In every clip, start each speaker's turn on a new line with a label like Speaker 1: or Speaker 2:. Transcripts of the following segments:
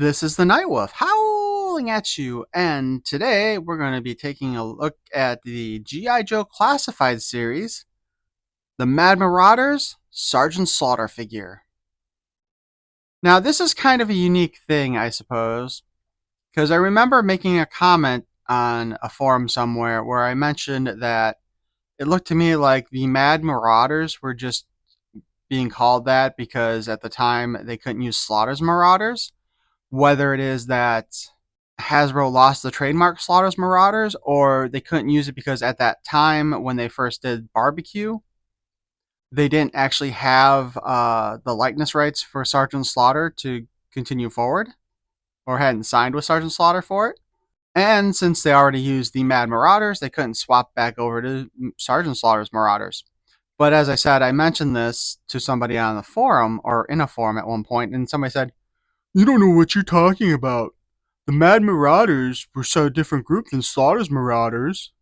Speaker 1: This is the Night Wolf howling at you, and today we're going to be taking a look at the G.I. Joe Classified series, the Mad Marauders Sergeant Slaughter figure. Now, this is kind of a unique thing, I suppose, because I remember making a comment on a forum somewhere where I mentioned that it looked to me like the Mad Marauders were just being called that because at the time they couldn't use Slaughter's Marauders. Whether it is that Hasbro lost the trademark Slaughter's Marauders, or they couldn't use it because at that time when they first did Barbecue, they didn't actually have the likeness rights for Sergeant Slaughter to continue forward, or hadn't signed with Sergeant Slaughter for it. And since they already used the Mad Marauders, they couldn't swap back over to Sergeant Slaughter's Marauders. But as I said, I mentioned this to somebody on the forum, or in a forum at one point, and somebody said, "You don't know what you're talking about. The Mad Marauders were so different group than Slaughter's Marauders."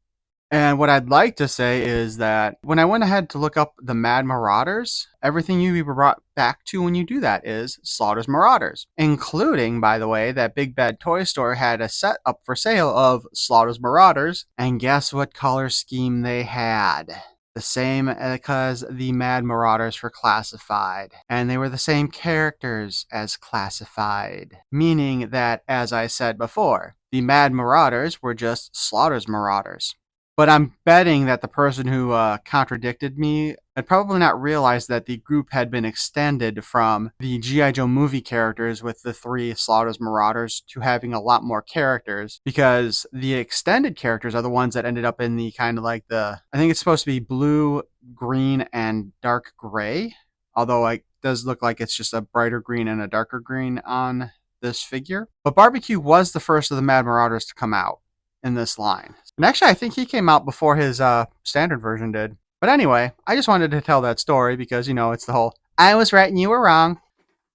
Speaker 1: And what I'd like to say is that when I went ahead to look up the Mad Marauders, everything you be brought back to when you do that is Slaughter's Marauders, including, by the way, that Big Bad Toy Store had a set up for sale of Slaughter's Marauders, and guess what color scheme they had? The same because the Mad Marauders were classified, and they were the same characters as classified, meaning that, as I said before, the Mad Marauders were just Slaughter's Marauders. But I'm betting that the person who contradicted me had probably not realized that the group had been extended from the G.I. Joe movie characters with the 3 Slaughter's Marauders to having a lot more characters, because the extended characters are the ones that ended up in the kind of like I think it's supposed to be blue, green, and dark gray, although it does look like it's just a brighter green and a darker green on this figure. But Barbecue was the first of the Mad Marauders to come out in this line. And actually, I think he came out before his standard version did. But anyway, I just wanted to tell that story because, it's the whole, I was right and you were wrong.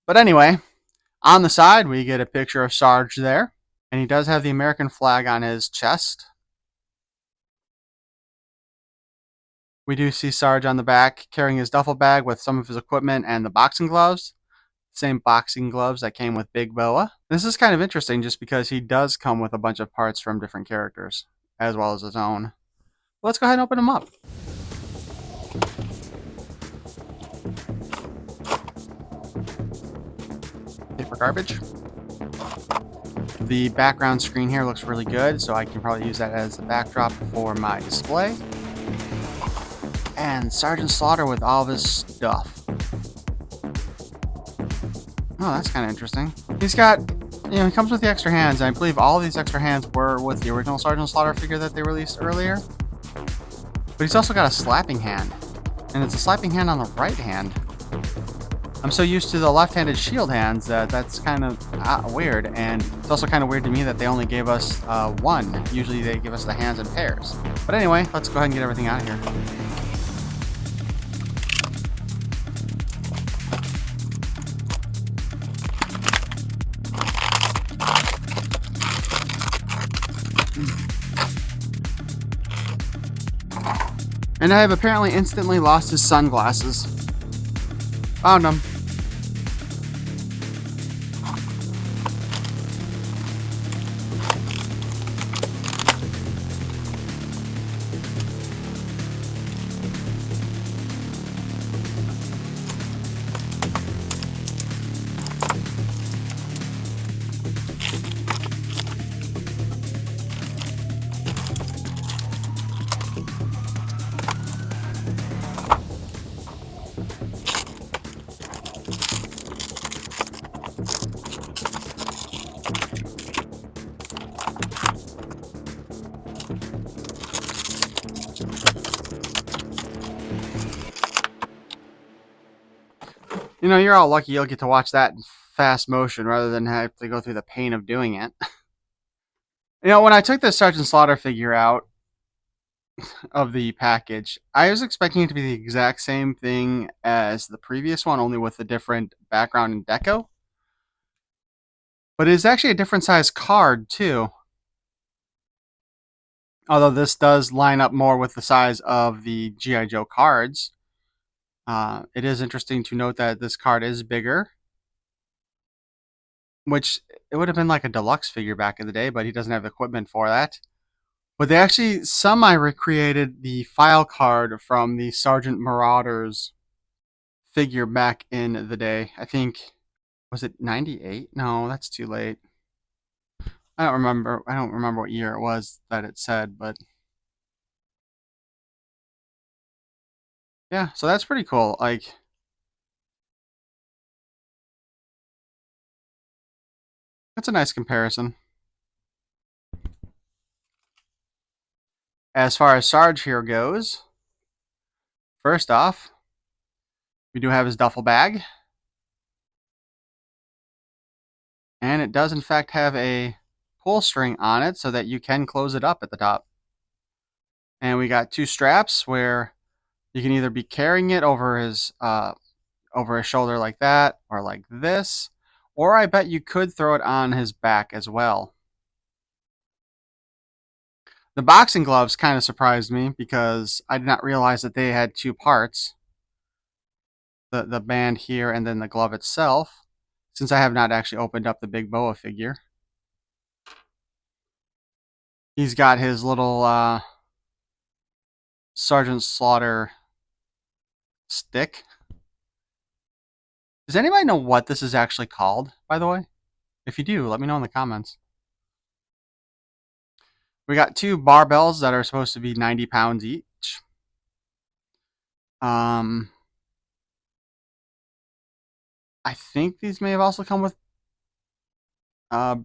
Speaker 1: But anyway, on the side, we get a picture of Sarge there. And he does have the American flag on his chest. We do see Sarge on the back carrying his duffel bag with some of his equipment and the boxing gloves. Same boxing gloves that came with Big Boa. This is kind of interesting just because he does come with a bunch of parts from different characters, as well as his own. Let's go ahead and open them up. Paper garbage. The background screen here looks really good, so I can probably use that as the backdrop for my display. And Sergeant Slaughter with all of his stuff. Oh, that's kind of interesting. He's got, he comes with the extra hands, and I believe all of these extra hands were with the original Sergeant Slaughter figure that they released earlier. But he's also got a slapping hand, and it's a slapping hand on the right hand. I'm so used to the left-handed shield hands that that's kind of weird, and it's also kind of weird to me that they only gave us one. Usually they give us the hands in pairs. But anyway, let's go ahead and get everything out of here. And I have apparently instantly lost his sunglasses. Found them. You're all lucky you'll get to watch that in fast motion rather than have to go through the pain of doing it. When I took this Sergeant Slaughter figure out of the package, I was expecting it to be the exact same thing as the previous one, only with a different background and deco. But it's actually a different size card, too. Although this does line up more with the size of the G.I. Joe cards. It is interesting to note that this card is bigger. which it would have been like a deluxe figure back in the day, but he doesn't have equipment for that. But they actually semi recreated the file card from the Sergeant Mauraders figure back in the day. I think, was it 98? No, that's too late. I don't remember. I don't remember what year it was that it said, but yeah, so that's pretty cool. Like, that's a nice comparison. As far as Sarge here goes, first off, we do have his duffel bag, and it does in fact have a pull string on it so that you can close it up at the top. And we got two straps where you can either be carrying it over his shoulder like that, or like this, or I bet you could throw it on his back as well. The boxing gloves kind of surprised me because I did not realize that they had two parts, the band here and then the glove itself, since I have not actually opened up the big boa figure. He's got his little Sergeant Slaughter stick. Does anybody know what this is actually called, by the way? If you do, let me know in the comments. We got two barbells that are supposed to be 90 pounds each. I think these may have also come with uh,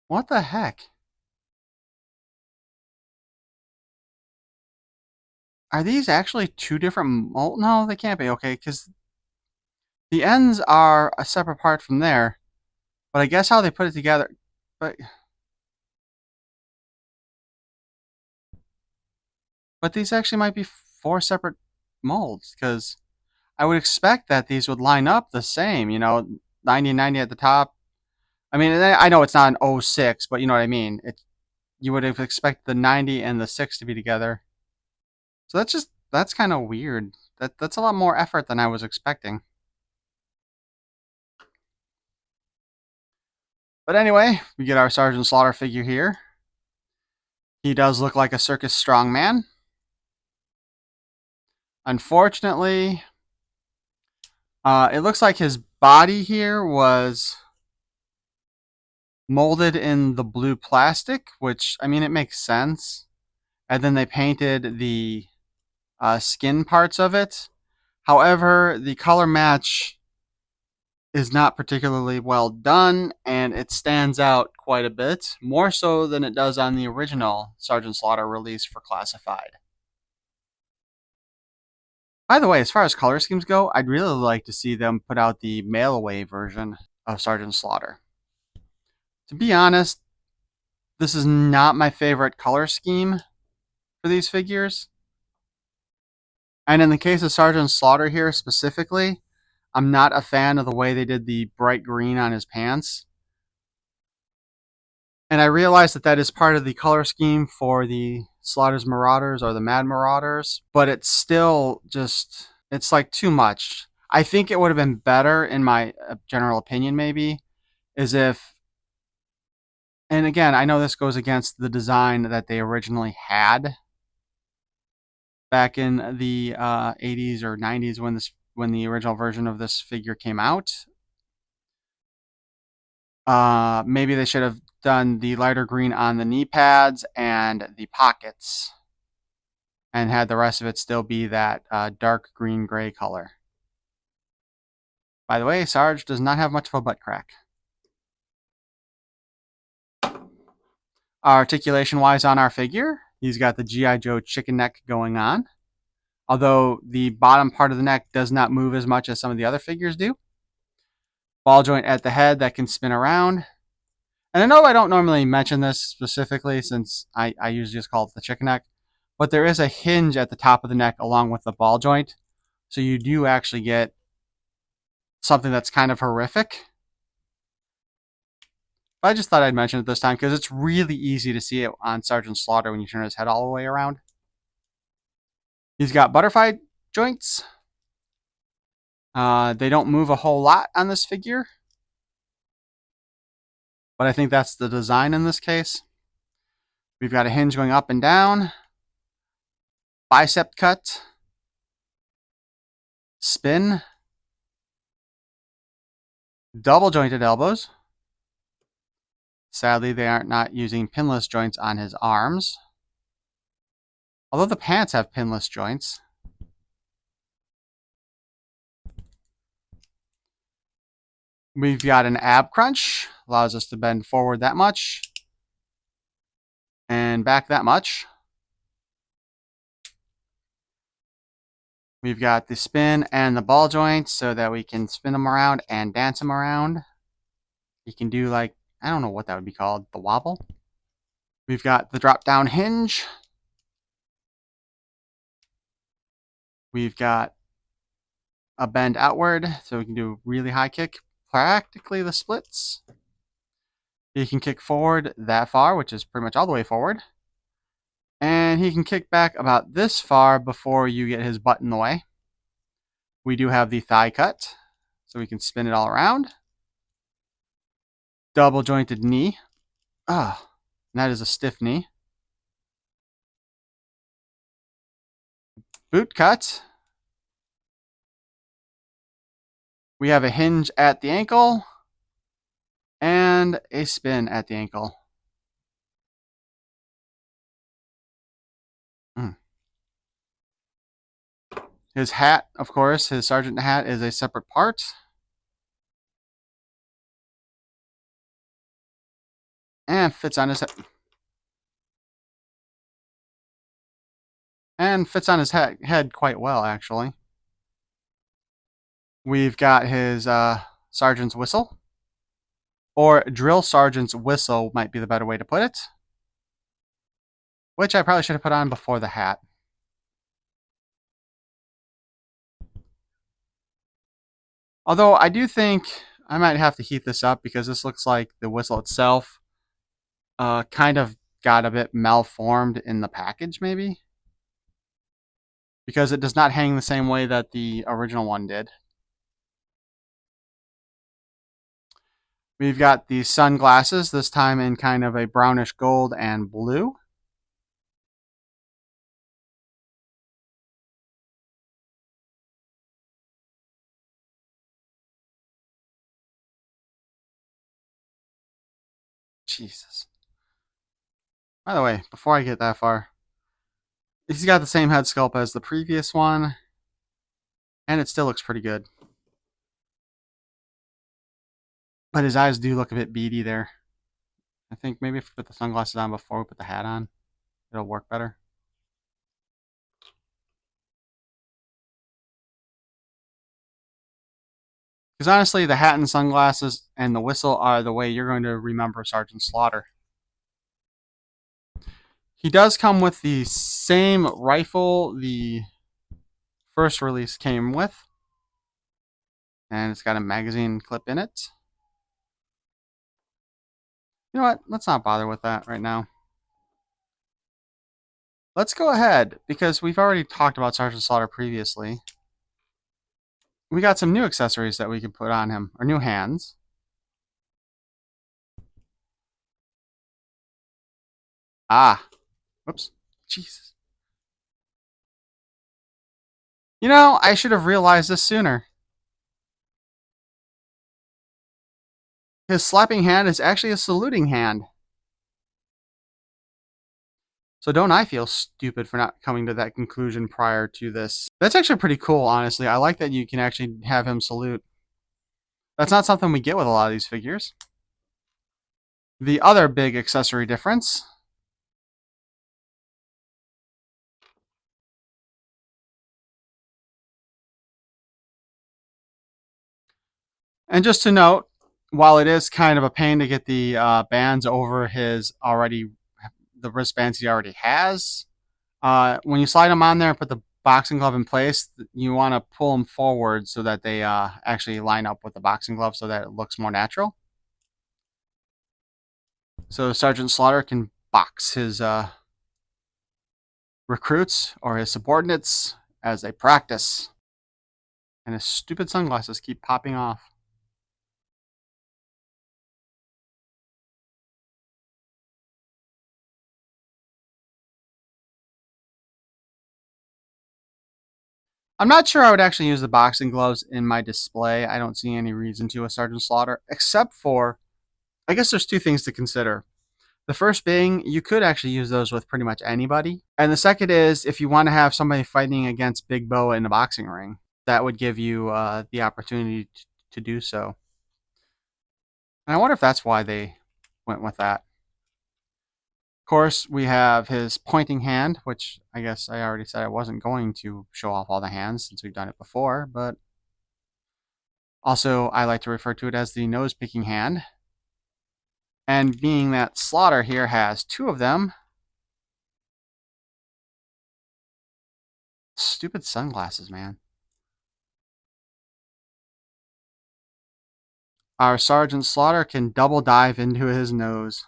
Speaker 1: what the heck? Are these actually two different molds? No, they can't be. Okay, because the ends are a separate part from there. But I guess how they put it together. But these actually might be four separate molds because I would expect that these would line up the same. 90 and 90 at the top. I mean, I know it's not an 06, but you know what I mean. You would have expected the 90 and the 6 to be together. So that's kind of weird. That's a lot more effort than I was expecting. But anyway, we get our Sergeant Slaughter figure here. He does look like a circus strongman. Unfortunately, it looks like his body here was molded in the blue plastic, which, I mean, it makes sense. And then they painted the skin parts of it. However, the color match is not particularly well done, and it stands out quite a bit, more so than it does on the original Sergeant Slaughter release for Classified. By the way, as far as color schemes go, I'd really like to see them put out the mail away version of Sergeant Slaughter. To be honest, this is not my favorite color scheme for these figures. And in the case of Sergeant Slaughter here specifically, I'm not a fan of the way they did the bright green on his pants. And I realize that that is part of the color scheme for the Slaughter's Mauraders or the Mad Marauders, but it's still just, it's like too much. I think it would have been better, in my general opinion, maybe, is if, and again, I know this goes against the design that they originally had back in the 80s or 90s when the original version of this figure came out. Maybe they should have done the lighter green on the knee pads and the pockets, and had the rest of it still be that dark green gray color. By the way, Sarge does not have much of a butt crack. Articulation wise on our figure, he's got the G.I. Joe chicken neck going on, although the bottom part of the neck does not move as much as some of the other figures do. Ball joint at the head that can spin around. And I know I don't normally mention this specifically since I usually just call it the chicken neck, but there is a hinge at the top of the neck along with the ball joint. So you do actually get something that's kind of horrific. But I just thought I'd mention it this time because it's really easy to see it on Sergeant Slaughter when you turn his head all the way around. He's got butterfly joints. They don't move a whole lot on this figure, but I think that's the design in this case. We've got a hinge going up and down, bicep cut, spin, double jointed elbows. Sadly, they aren't not using pinless joints on his arms, although the pants have pinless joints. We've got an ab crunch, allows us to bend forward that much and back that much. We've got the spin and the ball joints so that we can spin them around and dance them around. You can do like, I don't know what that would be called, the wobble. We've got the drop down hinge. We've got a bend outward so we can do really high kick, practically the splits. He can kick forward that far, which is pretty much all the way forward. And he can kick back about this far before you get his butt in the way. We do have the thigh cut, so we can spin it all around. Double jointed knee. Ah, that is a stiff knee. Boot cut. We have a hinge at the ankle and a spin at the ankle. His hat, of course, his sergeant hat is a separate part. And fits on his head. And fits on his head quite well, actually. We've got his sergeant's whistle. Or drill sergeant's whistle might be the better way to put it. Which I probably should have put on before the hat. Although I do think I might have to heat this up because this looks like the whistle itself kind of got a bit malformed in the package, maybe. Because it does not hang the same way that the original one did. We've got the sunglasses, this time in kind of a brownish gold and blue. Jesus. By the way, before I get that far, he's got the same head sculpt as the previous one, and it still looks pretty good. But his eyes do look a bit beady there. I think maybe if we put the sunglasses on before we put the hat on, it'll work better. Because honestly, the hat and sunglasses and the whistle are the way you're going to remember Sergeant Slaughter. He does come with the same rifle the first release came with. And it's got a magazine clip in it. You know what? Let's not bother with that right now. Let's go ahead, because we've already talked about Sergeant Slaughter previously. We got some new accessories that we can put on him, or new hands. Ah. Whoops. Jesus. You know, I should have realized this sooner. His slapping hand is actually a saluting hand. So don't I feel stupid for not coming to that conclusion prior to this. That's actually pretty cool, honestly. I like that you can actually have him salute. That's not something we get with a lot of these figures. The other big accessory difference and just to note, while it is kind of a pain to get the bands over the wristbands he already has, when you slide them on there and put the boxing glove in place, you want to pull them forward so that they actually line up with the boxing glove so that it looks more natural. So Sergeant Slaughter can box his recruits or his subordinates as they practice. And his stupid sunglasses keep popping off. I'm not sure I would actually use the boxing gloves in my display. I don't see any reason to with Sergeant Slaughter, except for, I guess there's two things to consider. The first being, you could actually use those with pretty much anybody. And the second is, if you want to have somebody fighting against Big Bo in a boxing ring, that would give you the opportunity to do so. And I wonder if that's why they went with that. Of course, we have his pointing hand, which I guess I already said I wasn't going to show off all the hands since we've done it before, but also I like to refer to it as the nose picking hand. And being that Slaughter here has two of them, stupid sunglasses, man. Our Sergeant Slaughter can double dive into his nose.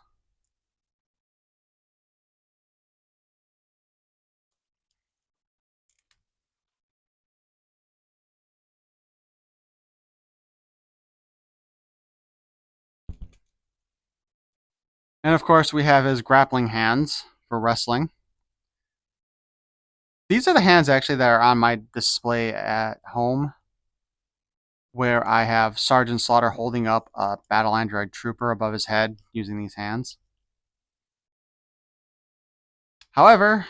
Speaker 1: And of course, we have his grappling hands for wrestling. These are the hands actually that are on my display at home, where I have Sergeant Slaughter holding up a battle android trooper above his head using these hands. However,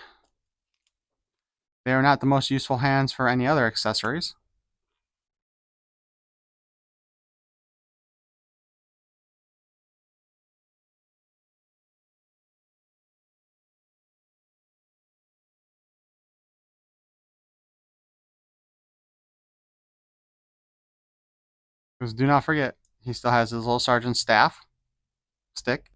Speaker 1: they are not the most useful hands for any other accessories. Because do not forget, he still has his little sergeant staff stick.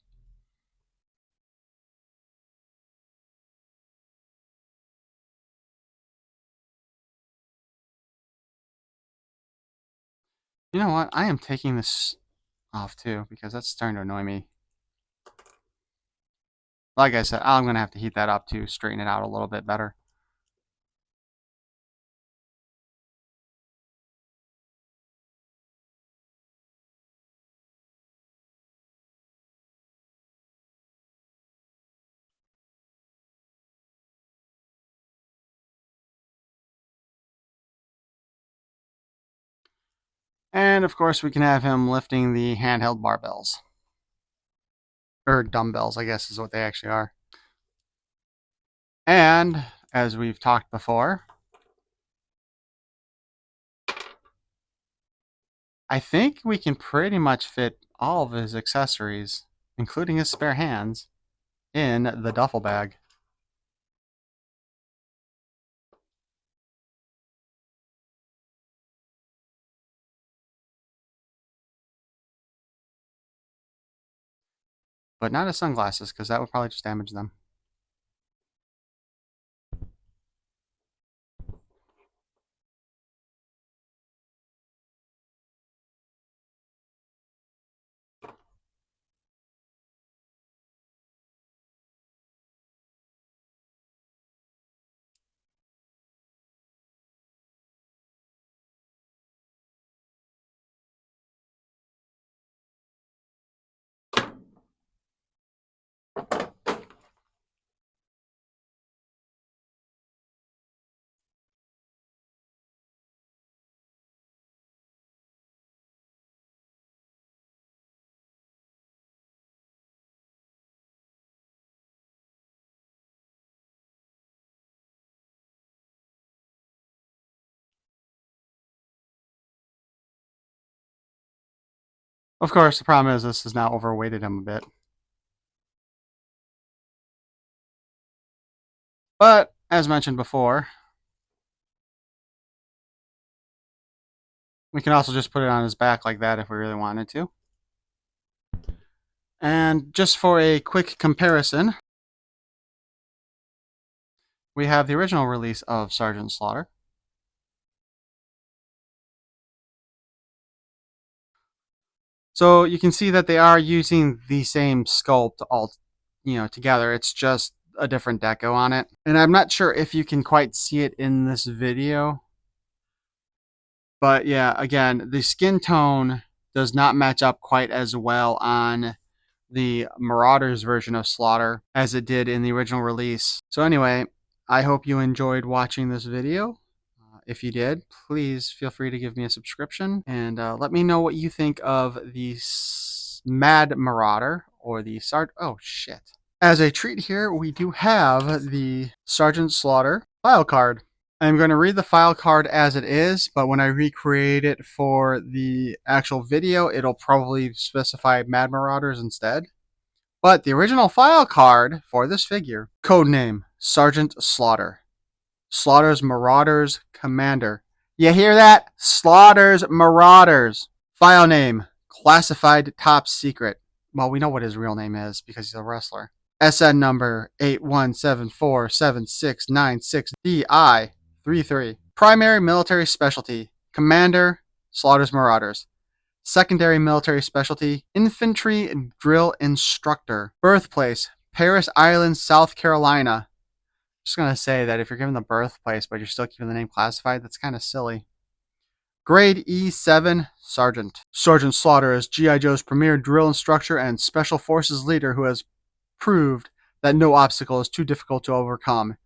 Speaker 1: You know what? I am taking this off too because that's starting to annoy me. Like I said, I'm going to have to heat that up to straighten it out a little bit better. And of course, we can have him lifting the handheld barbells. Or dumbbells, I guess is what they actually are. And as we've talked before, I think we can pretty much fit all of his accessories, including his spare hands, in the duffel bag. But not his sunglasses, because that would probably just damage them. Of course, the problem is this has now overweighted him a bit. But, as mentioned before, we can also just put it on his back like that if we really wanted to. And just for a quick comparison, we have the original release of Sergeant Slaughter. So you can see that they are using the same sculpt all, together. It's just a different deco on it. And I'm not sure if you can quite see it in this video. But yeah, again, the skin tone does not match up quite as well on the Mauraders version of Slaughter as it did in the original release. So anyway, I hope you enjoyed watching this video. If you did, please feel free to give me a subscription and let me know what you think of the Mad Marauder or the Sarge. Oh shit. As a treat here, we do have the Sergeant Slaughter file card. I'm going to read the file card as it is, but when I recreate it for the actual video, it'll probably specify Mad Marauders instead. But the original file card for this figure, codename Sergeant Slaughter. Slaughter's Marauders Commander. You hear that? Slaughter's Marauders. File name, classified top secret. Well, we know what his real name is because he's a wrestler. SN number 81747696DI33. Primary military specialty, Commander, Slaughter's Marauders. Secondary military specialty, Infantry Drill Instructor. Birthplace, Paris Island, South Carolina. Just going to say that if you're given the birthplace but you're still keeping the name classified, that's kind of silly. Grade E7, Sergeant. Sergeant Slaughter is G.I. Joe's premier drill instructor and special forces leader who has proved that no obstacle is too difficult to overcome.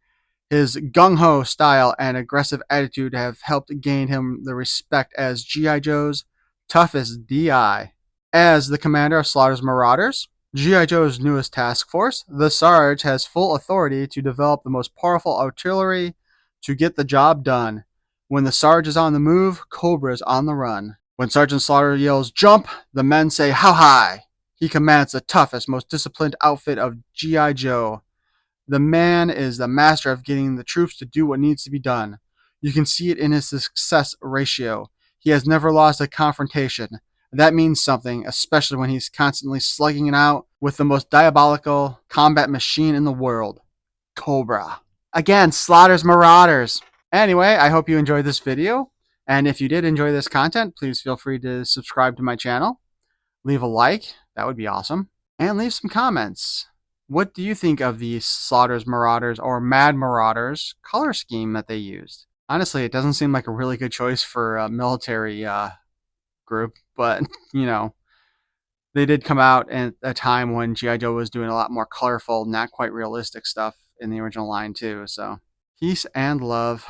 Speaker 1: His gung-ho style and aggressive attitude have helped gain him the respect as G.I. Joe's toughest DI. As the commander of Slaughter's Marauders, G.I. Joe's newest task force, the Sarge has full authority to develop the most powerful artillery to get the job done. When the Sarge is on the move, Cobra is on the run. When Sergeant Slaughter yells, "Jump!" the men say, "How high?" He commands the toughest, most disciplined outfit of G.I. Joe. The man is the master of getting the troops to do what needs to be done. You can see it in his success ratio. He has never lost a confrontation. That means something, especially when he's constantly slugging it out with the most diabolical combat machine in the world, Cobra. Again, Slaughter's Marauders. Anyway, I hope you enjoyed this video. And if you did enjoy this content, please feel free to subscribe to my channel. Leave a like. That would be awesome. And leave some comments. What do you think of the Slaughter's Marauders or Mad Marauders color scheme that they used? Honestly, it doesn't seem like a really good choice for a military group, but, you know, they did come out at a time when G.I. Joe was doing a lot more colorful, not quite realistic stuff in the original line too, so peace and love.